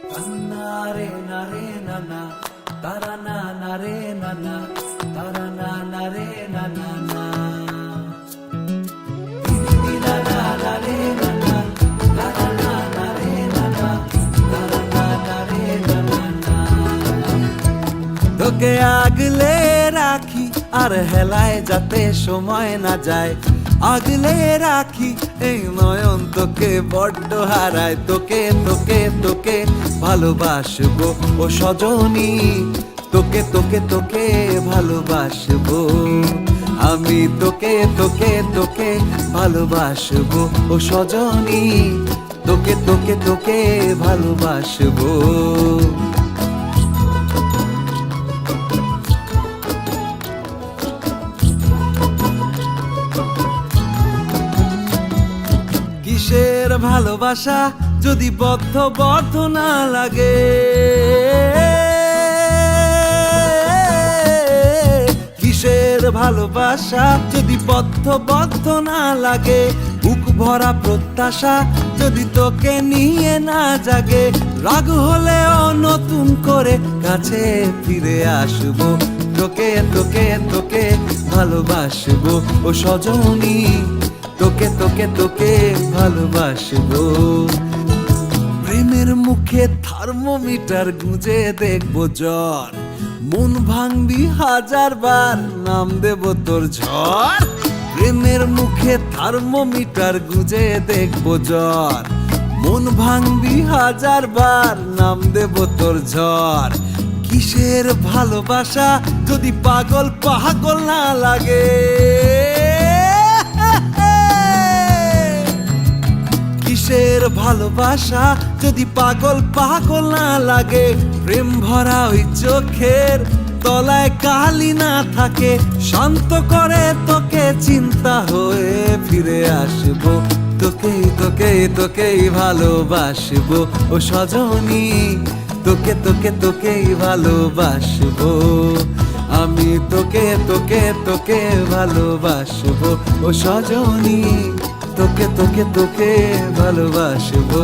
নারে নারে নানা তারা না নারে নানা তারা না নারে নানা না দিদি না নারে নানা তারা না নারে নানা তারা না নারে নানা না তোকে আগলে রাখি আর হেলায় যাতে সময় না যায় আগলে রাখি এই নয়ন তোকে বড্ড হারায় তোকে তোকে তোকে ভালোবাসবো ও সজনী তোকে তোকে তোকে ভালোবাসবো আমি তোকে তোকে তোকে ভালোবাসবো ও সজনী তোকে তোকে তোকে ভালোবাসবো কিসের ভালোবাসা যদি বদ্ধ বদ্ধ না লাগে কিসের ভালোবাসা যদি বদ্ধ বদ্ধ না লাগে বুক ভরা প্রত্যাশা যদি তোকে নিয়ে না জাগে রাগ হলেও নতুন করে কাছে ফিরে আসবো তোকে তোকে তোকে ভালোবাসবো ও সজনী তোকে তোকে তোকে ভালোবাসবো প্রেমের মুখে থার্মোমিটার গুঁজে দেখবো জ্বর মন ভাঙবি হাজার বার নাম দেব তোর ঝড় প্রেমের মুখে থার্মোমিটার গুঁজে দেখবো জ্বর মন ভাঙবি হাজার বার নাম দেব তোর ঝড় কিসের ভালোবাসা যদি পাগল পাগল না লাগে কিসের ভালোবাসা যদি পাগল পাগল না লাগে প্রেম ভরা ওই চোখের তলায় কালি না থাকে শান্ত করে তোকে চিন্তা হয়ে ফিরে আসবো তোকে তোকে তোকেই ভালোবাসবো ও সজনী তোকে তোকে তোকেই ভালোবাসবো আমি তোকে তোকে তোকে ভালোবাসবো ও সজনী তোকে তোকে তোকে ভালোবাসবো